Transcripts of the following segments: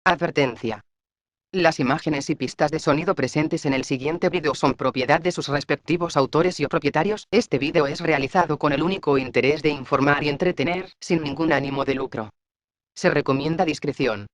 Advertencia. Las imágenes y pistas de sonido presentes en el siguiente vídeo son propiedad de sus respectivos autores y o propietarios. Este vídeo es realizado con el único interés de informar y entretener, sin ningún ánimo de lucro. Se recomienda discreción.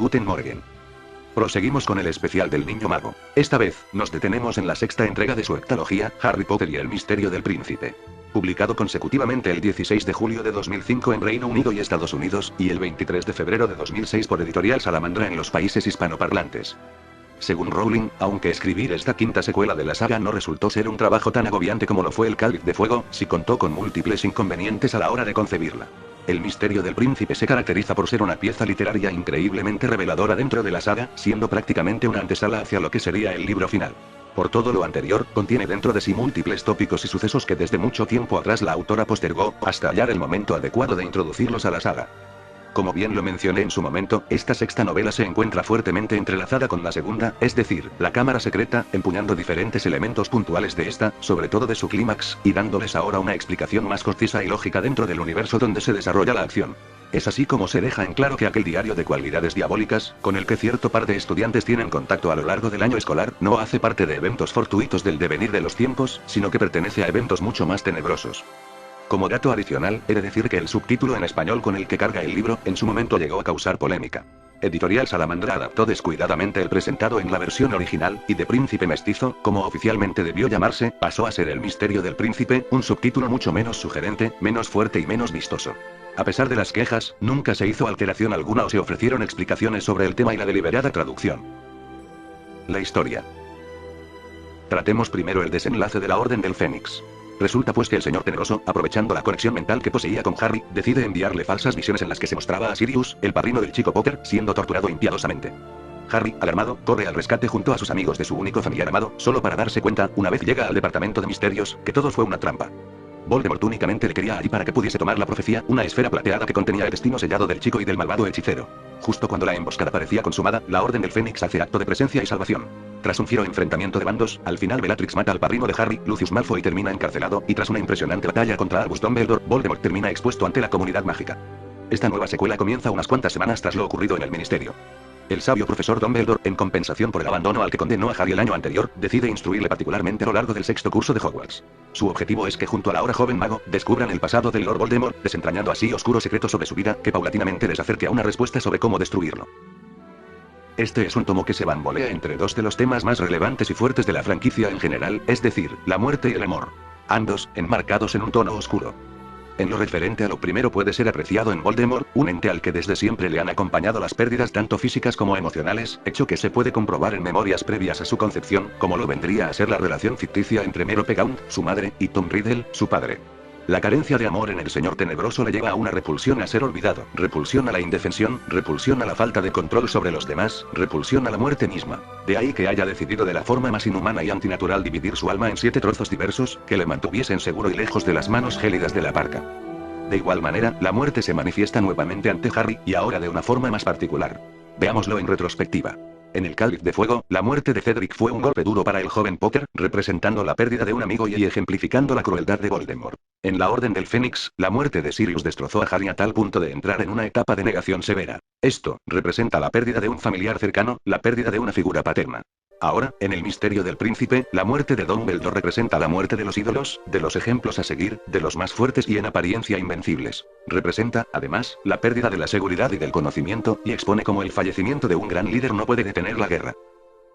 Guten Morgen. Proseguimos con el especial del Niño Mago. Esta vez, nos detenemos en la sexta entrega de su hectalogía, Harry Potter y el misterio del príncipe. Publicado consecutivamente el 16 de julio de 2005 en Reino Unido y Estados Unidos, y el 23 de febrero de 2006 por Editorial Salamandra en los países hispanoparlantes. Según Rowling, aunque escribir esta quinta secuela de la saga no resultó ser un trabajo tan agobiante como lo fue El Cáliz de Fuego, sí contó con múltiples inconvenientes a la hora de concebirla. El misterio del príncipe se caracteriza por ser una pieza literaria increíblemente reveladora dentro de la saga, siendo prácticamente una antesala hacia lo que sería el libro final. Por todo lo anterior, contiene dentro de sí múltiples tópicos y sucesos que desde mucho tiempo atrás la autora postergó, hasta hallar el momento adecuado de introducirlos a la saga. Como bien lo mencioné en su momento, esta sexta novela se encuentra fuertemente entrelazada con la segunda, es decir, la cámara secreta, empuñando diferentes elementos puntuales de esta, sobre todo de su clímax, y dándoles ahora una explicación más concisa y lógica dentro del universo donde se desarrolla la acción. Es así como se deja en claro que aquel diario de cualidades diabólicas, con el que cierto par de estudiantes tienen contacto a lo largo del año escolar, no hace parte de eventos fortuitos del devenir de los tiempos, sino que pertenece a eventos mucho más tenebrosos. Como dato adicional, he de decir que el subtítulo en español con el que carga el libro, en su momento llegó a causar polémica. Editorial Salamandra adaptó descuidadamente el presentado en la versión original, y de Príncipe Mestizo, como oficialmente debió llamarse, pasó a ser El misterio del príncipe, un subtítulo mucho menos sugerente, menos fuerte y menos vistoso. A pesar de las quejas, nunca se hizo alteración alguna o se ofrecieron explicaciones sobre el tema y la deliberada traducción. La historia. Tratemos primero el desenlace de la Orden del Fénix. Resulta pues que el señor Tenebroso, aprovechando la conexión mental que poseía con Harry, decide enviarle falsas visiones en las que se mostraba a Sirius, el padrino del chico Potter, siendo torturado impiadosamente. Harry, alarmado, corre al rescate junto a sus amigos de su único familiar amado, solo para darse cuenta, una vez llega al departamento de misterios, que todo fue una trampa. Voldemort únicamente le quería allí para que pudiese tomar la profecía, una esfera plateada que contenía el destino sellado del chico y del malvado hechicero. Justo cuando la emboscada parecía consumada, la Orden del Fénix hace acto de presencia y salvación. Tras un fiero enfrentamiento de bandos, al final Bellatrix mata al padrino de Harry, Lucius Malfoy termina encarcelado, y tras una impresionante batalla contra Albus Dumbledore, Voldemort termina expuesto ante la comunidad mágica. Esta nueva secuela comienza unas cuantas semanas tras lo ocurrido en el ministerio. El sabio profesor Dumbledore, en compensación por el abandono al que condenó a Harry el año anterior, decide instruirle particularmente a lo largo del sexto curso de Hogwarts. Su objetivo es que junto a la ahora joven mago, descubran el pasado del Lord Voldemort, desentrañando así oscuros secretos sobre su vida, que paulatinamente les acerque a una respuesta sobre cómo destruirlo. Este es un tomo que se bambolea entre dos de los temas más relevantes y fuertes de la franquicia en general, es decir, la muerte y el amor. Ambos, enmarcados en un tono oscuro. En lo referente a lo primero puede ser apreciado en Voldemort, un ente al que desde siempre le han acompañado las pérdidas tanto físicas como emocionales, hecho que se puede comprobar en memorias previas a su concepción, como lo vendría a ser la relación ficticia entre Merope Gaunt, su madre, y Tom Riddle, su padre. La carencia de amor en el señor tenebroso le lleva a una repulsión a ser olvidado, repulsión a la indefensión, repulsión a la falta de control sobre los demás, repulsión a la muerte misma. De ahí que haya decidido de la forma más inhumana y antinatural dividir su alma en 7 trozos diversos, que le mantuviesen seguro y lejos de las manos gélidas de la parca. De igual manera, la muerte se manifiesta nuevamente ante Harry, y ahora de una forma más particular. Veámoslo en retrospectiva. En el Cáliz de Fuego, la muerte de Cedric fue un golpe duro para el joven Potter, representando la pérdida de un amigo y ejemplificando la crueldad de Voldemort. En la Orden del Fénix, la muerte de Sirius destrozó a Harry a tal punto de entrar en una etapa de negación severa. Esto representa la pérdida de un familiar cercano, la pérdida de una figura paterna. Ahora, en El misterio del príncipe, la muerte de Dumbledore representa la muerte de los ídolos, de los ejemplos a seguir, de los más fuertes y en apariencia invencibles. Representa, además, la pérdida de la seguridad y del conocimiento, y expone cómo el fallecimiento de un gran líder no puede detener la guerra.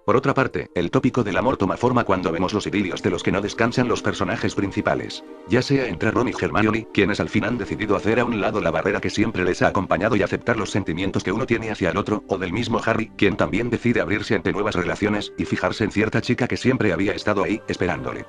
Por otra parte, el tópico del amor toma forma cuando vemos los idilios de los que no descansan los personajes principales. Ya sea entre Ron y Hermione, quienes al fin han decidido hacer a un lado la barrera que siempre les ha acompañado y aceptar los sentimientos que uno tiene hacia el otro, o del mismo Harry, quien también decide abrirse ante nuevas relaciones, y fijarse en cierta chica que siempre había estado ahí, esperándole.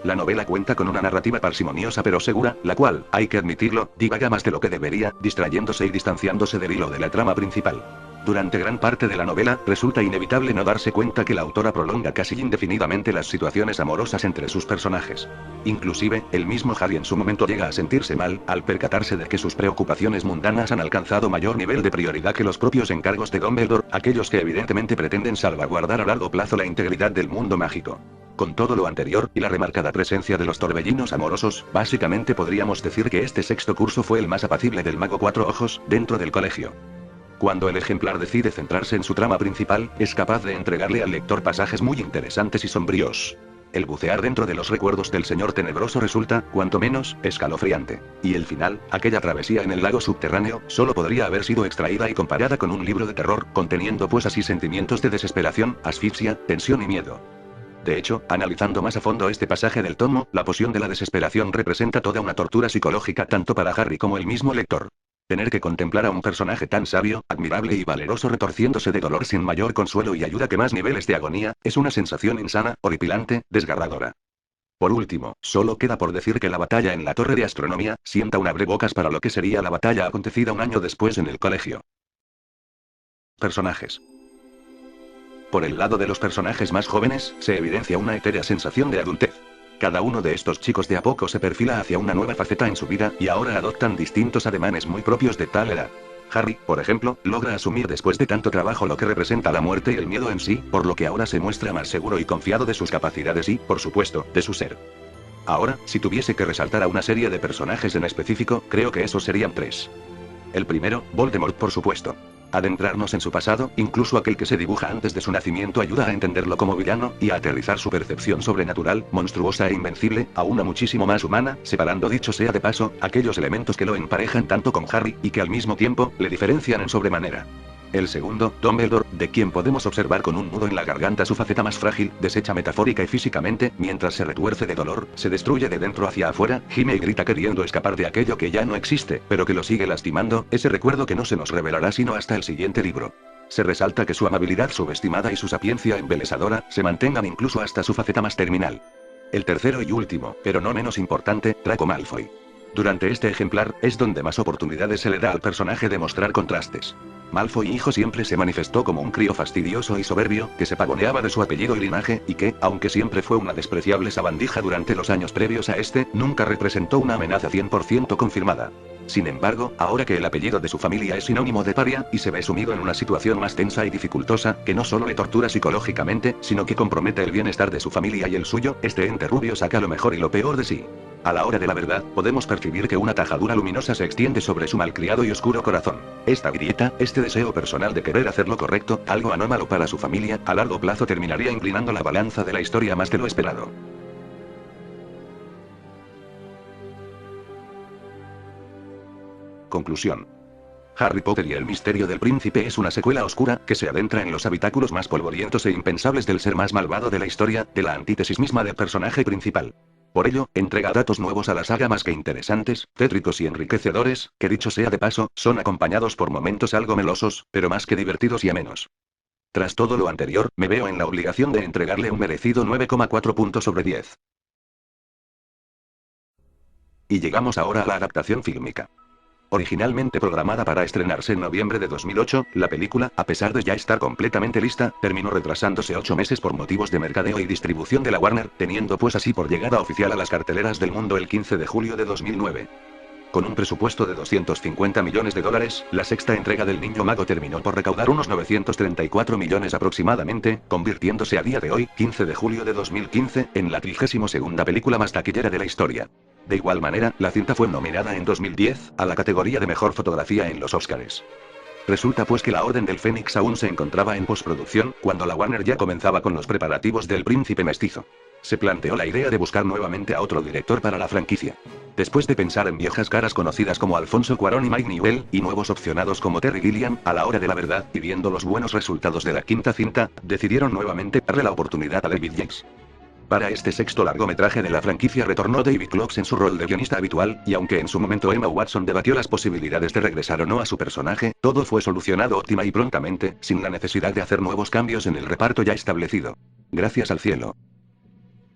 La novela cuenta con una narrativa parsimoniosa pero segura, la cual, hay que admitirlo, divaga más de lo que debería, distrayéndose y distanciándose del hilo de la trama principal. Durante gran parte de la novela, resulta inevitable no darse cuenta que la autora prolonga casi indefinidamente las situaciones amorosas entre sus personajes. Inclusive, el mismo Harry en su momento llega a sentirse mal, al percatarse de que sus preocupaciones mundanas han alcanzado mayor nivel de prioridad que los propios encargos de Dumbledore, aquellos que evidentemente pretenden salvaguardar a largo plazo la integridad del mundo mágico. Con todo lo anterior, y la remarcada presencia de los torbellinos amorosos, básicamente podríamos decir que este sexto curso fue el más apacible del Mago Cuatro Ojos, dentro del colegio. Cuando el ejemplar decide centrarse en su trama principal, es capaz de entregarle al lector pasajes muy interesantes y sombríos. El bucear dentro de los recuerdos del Señor Tenebroso resulta, cuanto menos, escalofriante. Y el final, aquella travesía en el lago subterráneo, solo podría haber sido extraída y comparada con un libro de terror, conteniendo pues así sentimientos de desesperación, asfixia, tensión y miedo. De hecho, analizando más a fondo este pasaje del tomo, la poción de la desesperación representa toda una tortura psicológica tanto para Harry como el mismo lector. Tener que contemplar a un personaje tan sabio, admirable y valeroso retorciéndose de dolor sin mayor consuelo y ayuda que más niveles de agonía, es una sensación insana, horripilante, desgarradora. Por último, solo queda por decir que la batalla en la Torre de Astronomía sienta un abrebocas para lo que sería la batalla acontecida un año después en el colegio. Personajes. Por el lado de los personajes más jóvenes, se evidencia una etérea sensación de adultez. Cada uno de estos chicos de a poco se perfila hacia una nueva faceta en su vida, y ahora adoptan distintos ademanes muy propios de tal edad. Harry, por ejemplo, logra asumir después de tanto trabajo lo que representa la muerte y el miedo en sí, por lo que ahora se muestra más seguro y confiado de sus capacidades y, por supuesto, de su ser. Ahora, si tuviese que resaltar a una serie de personajes en específico, creo que esos serían tres. El primero, Voldemort, por supuesto. Adentrarnos en su pasado, incluso aquel que se dibuja antes de su nacimiento, ayuda a entenderlo como villano, y a aterrizar su percepción sobrenatural, monstruosa e invencible, a una muchísimo más humana, separando, dicho sea de paso, aquellos elementos que lo emparejan tanto con Harry, y que al mismo tiempo, le diferencian en sobremanera. El segundo, Dumbledore, de quien podemos observar con un nudo en la garganta su faceta más frágil, deshecha metafórica y físicamente, mientras se retuerce de dolor, se destruye de dentro hacia afuera, gime y grita queriendo escapar de aquello que ya no existe, pero que lo sigue lastimando, ese recuerdo que no se nos revelará sino hasta el siguiente libro. Se resalta que su amabilidad subestimada y su sapiencia embelesadora, se mantengan incluso hasta su faceta más terminal. El tercero y último, pero no menos importante, Draco Malfoy. Durante este ejemplar, es donde más oportunidades se le da al personaje de mostrar contrastes. Malfoy hijo siempre se manifestó como un crío fastidioso y soberbio, que se pavoneaba de su apellido y linaje, y que, aunque siempre fue una despreciable sabandija durante los años previos a este, nunca representó una amenaza 100% confirmada. Sin embargo, ahora que el apellido de su familia es sinónimo de paria, y se ve sumido en una situación más tensa y dificultosa, que no solo le tortura psicológicamente, sino que compromete el bienestar de su familia y el suyo, este ente rubio saca lo mejor y lo peor de sí. A la hora de la verdad, podemos percibir que una tajadura luminosa se extiende sobre su malcriado y oscuro corazón. Esta grieta, este deseo personal de querer hacer lo correcto, algo anómalo para su familia, a largo plazo terminaría inclinando la balanza de la historia más de lo esperado. Conclusión. Harry Potter y el misterio del príncipe es una secuela oscura, que se adentra en los habitáculos más polvorientos e impensables del ser más malvado de la historia, de la antítesis misma del personaje principal. Por ello, entrega datos nuevos a la saga más que interesantes, tétricos y enriquecedores, que dicho sea de paso, son acompañados por momentos algo melosos, pero más que divertidos y amenos. Tras todo lo anterior, me veo en la obligación de entregarle un merecido 9,4 puntos sobre 10. Y llegamos ahora a la adaptación fílmica. Originalmente programada para estrenarse en noviembre de 2008, la película, a pesar de ya estar completamente lista, terminó retrasándose 8 meses por motivos de mercadeo y distribución de la Warner, teniendo pues así por llegada oficial a las carteleras del mundo el 15 de julio de 2009. Con un presupuesto de $250 millones, la sexta entrega del Niño Mago terminó por recaudar unos 934 millones aproximadamente, convirtiéndose a día de hoy, 15 de julio de 2015, en la 32ª película más taquillera de la historia. De igual manera, la cinta fue nominada en 2010, a la categoría de Mejor Fotografía en los Óscars. Resulta pues que la Orden del Fénix aún se encontraba en postproducción, cuando la Warner ya comenzaba con los preparativos del Príncipe Mestizo. Se planteó la idea de buscar nuevamente a otro director para la franquicia. Después de pensar en viejas caras conocidas como Alfonso Cuarón y Mike Newell, y nuevos opcionados como Terry Gilliam, a la hora de la verdad, y viendo los buenos resultados de la quinta cinta, decidieron nuevamente darle la oportunidad a David Yates. Para este sexto largometraje de la franquicia retornó David Cox en su rol de guionista habitual, y aunque en su momento Emma Watson debatió las posibilidades de regresar o no a su personaje, todo fue solucionado óptima y prontamente, sin la necesidad de hacer nuevos cambios en el reparto ya establecido. Gracias al cielo.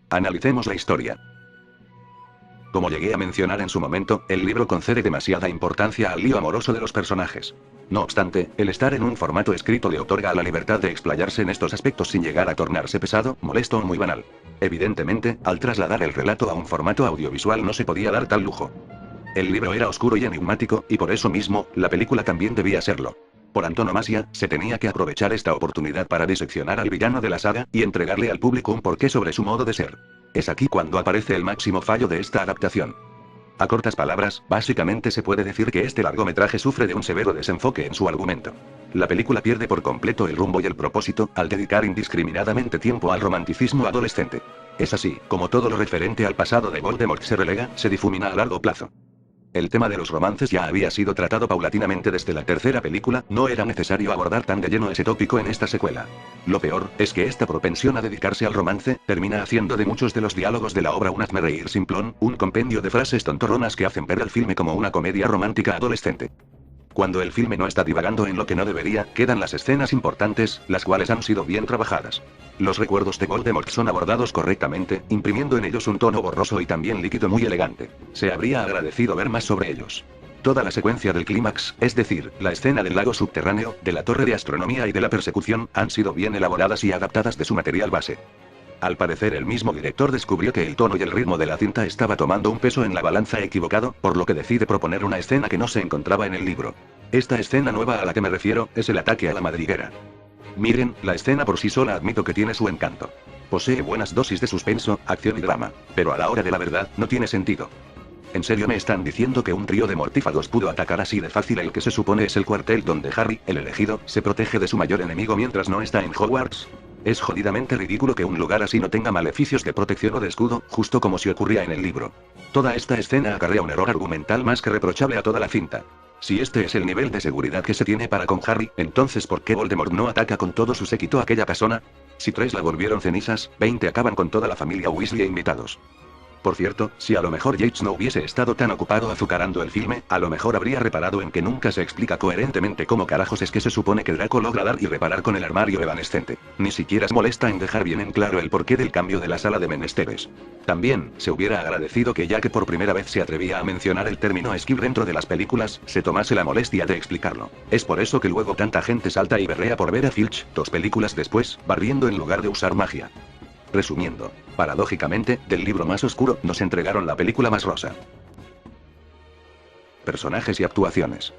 Analicemos la historia. Como llegué a mencionar en su momento, el libro concede demasiada importancia al lío amoroso de los personajes. No obstante, el estar en un formato escrito le otorga la libertad de explayarse en estos aspectos sin llegar a tornarse pesado, molesto o muy banal. Evidentemente, al trasladar el relato a un formato audiovisual no se podía dar tal lujo. El libro era oscuro y enigmático, y por eso mismo, la película también debía serlo. Por antonomasia, se tenía que aprovechar esta oportunidad para diseccionar al villano de la saga, y entregarle al público un porqué sobre su modo de ser. Es aquí cuando aparece el máximo fallo de esta adaptación. A cortas palabras, básicamente se puede decir que este largometraje sufre de un severo desenfoque en su argumento. La película pierde por completo el rumbo y el propósito, al dedicar indiscriminadamente tiempo al romanticismo adolescente. Es así, como todo lo referente al pasado de Voldemort se relega, se difumina a largo plazo. El tema de los romances ya había sido tratado paulatinamente desde la tercera película, no era necesario abordar tan de lleno ese tópico en esta secuela. Lo peor, es que esta propensión a dedicarse al romance, termina haciendo de muchos de los diálogos de la obra un hazmerreír simplón, un compendio de frases tontorronas que hacen ver el filme como una comedia romántica adolescente. Cuando el filme no está divagando en lo que no debería, quedan las escenas importantes, las cuales han sido bien trabajadas. Los recuerdos de Voldemort son abordados correctamente, imprimiendo en ellos un tono borroso y también líquido muy elegante. Se habría agradecido ver más sobre ellos. Toda la secuencia del clímax, es decir, la escena del lago subterráneo, de la torre de astronomía y de la persecución, han sido bien elaboradas y adaptadas de su material base. Al parecer el mismo director descubrió que el tono y el ritmo de la cinta estaba tomando un peso en la balanza equivocado, por lo que decide proponer una escena que no se encontraba en el libro. Esta escena nueva a la que me refiero, es el ataque a la madriguera. Miren, la escena por sí sola admito que tiene su encanto. Posee buenas dosis de suspenso, acción y drama, pero a la hora de la verdad, no tiene sentido. ¿En serio me están diciendo que un trío de mortífagos pudo atacar así de fácil el que se supone es el cuartel donde Harry, el elegido, se protege de su mayor enemigo mientras no está en Hogwarts? Es jodidamente ridículo que un lugar así no tenga maleficios de protección o de escudo, justo como si ocurría en el libro. Toda esta escena acarrea un error argumental más que reprochable a toda la cinta. Si este es el nivel de seguridad que se tiene para con Harry, entonces ¿por qué Voldemort no ataca con todo su séquito a aquella casona? Si 3 la volvieron cenizas, 20 acaban con toda la familia Weasley e invitados. Por cierto, si a lo mejor Yates no hubiese estado tan ocupado azucarando el filme, a lo mejor habría reparado en que nunca se explica coherentemente cómo carajos es que se supone que Draco logra dar y reparar con el armario evanescente. Ni siquiera se molesta en dejar bien en claro el porqué del cambio de la sala de menesteres. También, se hubiera agradecido que ya que por primera vez se atrevía a mencionar el término esquiv dentro de las películas, se tomase la molestia de explicarlo. Es por eso que luego tanta gente salta y berrea por ver a Filch, 2 películas después, barriendo en lugar de usar magia. Resumiendo, paradójicamente, del libro más oscuro, nos entregaron la película más rosa. Personajes y actuaciones.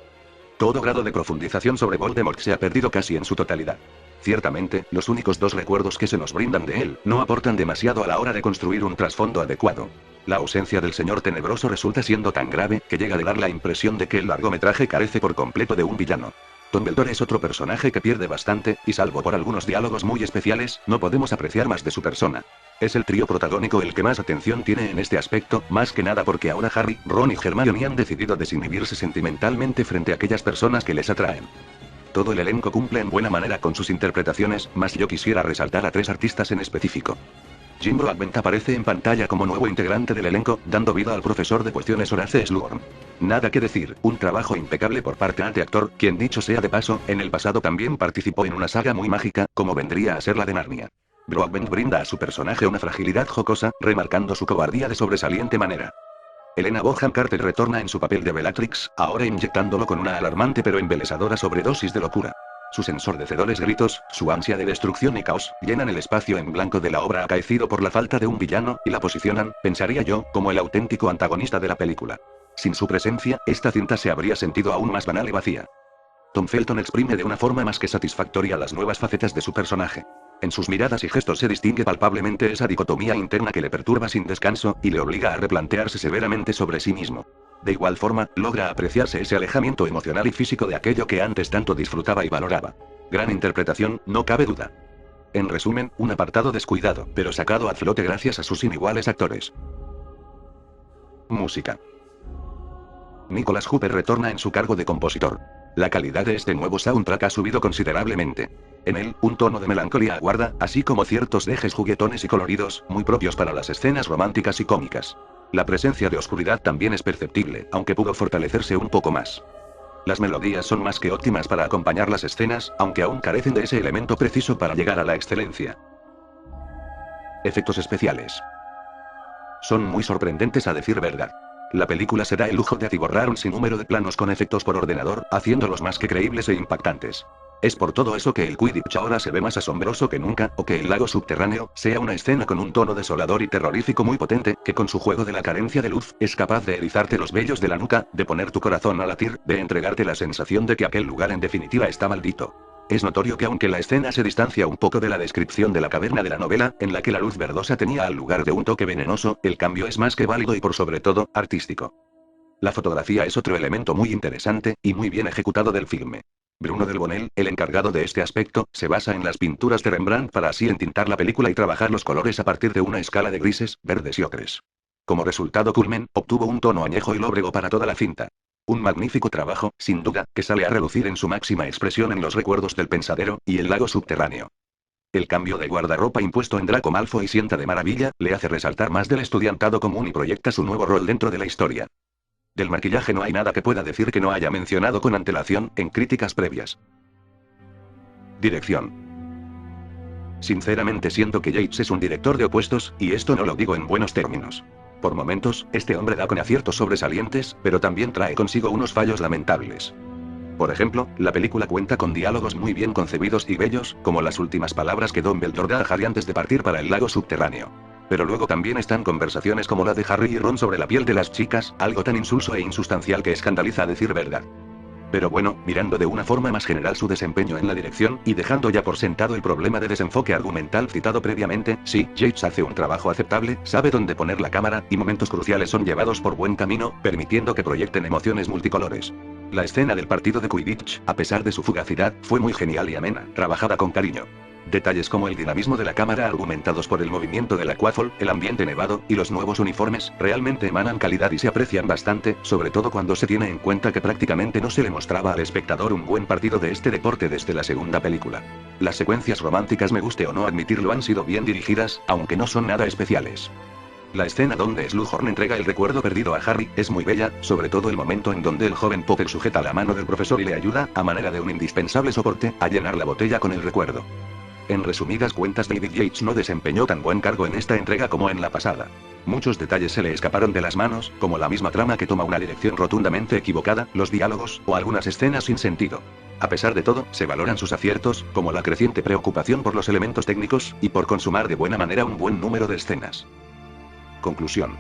Todo grado de profundización sobre Voldemort se ha perdido casi en su totalidad. Ciertamente, los únicos 2 recuerdos que se nos brindan de él, no aportan demasiado a la hora de construir un trasfondo adecuado. La ausencia del Señor Tenebroso resulta siendo tan grave, que llega a dar la impresión de que el largometraje carece por completo de un villano. Dumbledore es otro personaje que pierde bastante, y salvo por algunos diálogos muy especiales, no podemos apreciar más de su persona. Es el trío protagónico el que más atención tiene en este aspecto, más que nada porque ahora Harry, Ron y Hermione han decidido desinhibirse sentimentalmente frente a aquellas personas que les atraen. Todo el elenco cumple en buena manera con sus interpretaciones, mas yo quisiera resaltar a 3 artistas en específico. Jim Broadbent aparece en pantalla como nuevo integrante del elenco, dando vida al profesor de cuestiones Horace Slughorn. Nada que decir, un trabajo impecable por parte de este actor, quien dicho sea de paso, en el pasado también participó en una saga muy mágica, como vendría a ser la de Narnia. Broadbent brinda a su personaje una fragilidad jocosa, remarcando su cobardía de sobresaliente manera. Helena Bonham Carter retorna en su papel de Bellatrix, ahora inyectándolo con una alarmante pero embelesadora sobredosis de locura. Sus ensordecedores gritos, su ansia de destrucción y caos, llenan el espacio en blanco de la obra acaecido por la falta de un villano, y la posicionan, pensaría yo, como el auténtico antagonista de la película. Sin su presencia, esta cinta se habría sentido aún más banal y vacía. Tom Felton exprime de una forma más que satisfactoria las nuevas facetas de su personaje. En sus miradas y gestos se distingue palpablemente esa dicotomía interna que le perturba sin descanso, y le obliga a replantearse severamente sobre sí mismo. De igual forma, logra apreciarse ese alejamiento emocional y físico de aquello que antes tanto disfrutaba y valoraba. Gran interpretación, no cabe duda. En resumen, un apartado descuidado, pero sacado a flote gracias a sus iniguales actores. Música. Nicholas Hooper retorna en su cargo de compositor. La calidad de este nuevo soundtrack ha subido considerablemente. En él, un tono de melancolía aguarda, así como ciertos dejes juguetones y coloridos, muy propios para las escenas románticas y cómicas. La presencia de oscuridad también es perceptible, aunque pudo fortalecerse un poco más. Las melodías son más que óptimas para acompañar las escenas, aunque aún carecen de ese elemento preciso para llegar a la excelencia. Efectos especiales. Son muy sorprendentes a decir verdad. La película se da el lujo de atiborrar un sinnúmero de planos con efectos por ordenador, haciéndolos más que creíbles e impactantes. Es por todo eso que el Quidditch ahora se ve más asombroso que nunca, o que el lago subterráneo sea una escena con un tono desolador y terrorífico muy potente, que con su juego de la carencia de luz, es capaz de erizarte los vellos de la nuca, de poner tu corazón a latir, de entregarte la sensación de que aquel lugar en definitiva está maldito. Es notorio que aunque la escena se distancia un poco de la descripción de la caverna de la novela, en la que la luz verdosa tenía al lugar de un toque venenoso, el cambio es más que válido y por sobre todo, artístico. La fotografía es otro elemento muy interesante, y muy bien ejecutado del filme. Bruno Del Bonel, el encargado de este aspecto, se basa en las pinturas de Rembrandt para así entintar la película y trabajar los colores a partir de una escala de grises, verdes y ocres. Como resultado culmen, obtuvo un tono añejo y lóbrego para toda la cinta. Un magnífico trabajo, sin duda, que sale a relucir en su máxima expresión en los recuerdos del pensadero, y el lago subterráneo. El cambio de guardarropa impuesto en Draco Malfoy sienta de maravilla, le hace resaltar más del estudiantado común y proyecta su nuevo rol dentro de la historia. Del maquillaje no hay nada que pueda decir que no haya mencionado con antelación, en críticas previas. Dirección. Sinceramente siento que Yates es un director de opuestos, y esto no lo digo en buenos términos. Por momentos, este hombre da con aciertos sobresalientes, pero también trae consigo unos fallos lamentables. Por ejemplo, la película cuenta con diálogos muy bien concebidos y bellos, como las últimas palabras que Dumbledore da a Harry antes de partir para el lago subterráneo. Pero luego también están conversaciones como la de Harry y Ron sobre la piel de las chicas, algo tan insulso e insustancial que escandaliza a decir verdad. Pero bueno, mirando de una forma más general su desempeño en la dirección, y dejando ya por sentado el problema de desenfoque argumental citado previamente, sí, Yates hace un trabajo aceptable, sabe dónde poner la cámara, y momentos cruciales son llevados por buen camino, permitiendo que proyecten emociones multicolores. La escena del partido de Quidditch, a pesar de su fugacidad, fue muy genial y amena, trabajada con cariño. Detalles como el dinamismo de la cámara argumentados por el movimiento de la Quaffle, el ambiente nevado, y los nuevos uniformes, realmente emanan calidad y se aprecian bastante, sobre todo cuando se tiene en cuenta que prácticamente no se le mostraba al espectador un buen partido de este deporte desde la segunda película. Las secuencias románticas, me guste o no admitirlo, han sido bien dirigidas, aunque no son nada especiales. La escena donde Slughorn entrega el recuerdo perdido a Harry, es muy bella, sobre todo el momento en donde el joven Potter sujeta la mano del profesor y le ayuda, a manera de un indispensable soporte, a llenar la botella con el recuerdo. En resumidas cuentas, David Yates no desempeñó tan buen cargo en esta entrega como en la pasada. Muchos detalles se le escaparon de las manos, como la misma trama que toma una dirección rotundamente equivocada, los diálogos, o algunas escenas sin sentido. A pesar de todo, se valoran sus aciertos, como la creciente preocupación por los elementos técnicos, y por consumar de buena manera un buen número de escenas. Conclusión.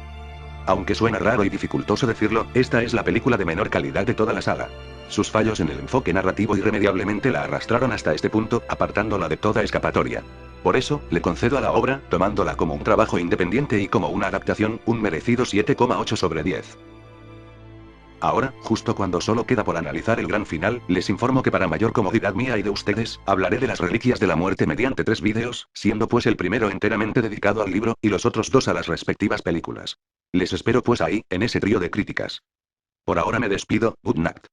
Aunque suena raro y dificultoso decirlo, esta es la película de menor calidad de toda la saga. Sus fallos en el enfoque narrativo irremediablemente la arrastraron hasta este punto, apartándola de toda escapatoria. Por eso, le concedo a la obra, tomándola como un trabajo independiente y como una adaptación, un merecido 7,8 sobre 10. Ahora, justo cuando solo queda por analizar el gran final, les informo que para mayor comodidad mía y de ustedes, hablaré de las Reliquias de la Muerte mediante 3 vídeos, siendo pues el primero enteramente dedicado al libro, y los otros 2 a las respectivas películas. Les espero pues ahí, en ese trío de críticas. Por ahora me despido, good night.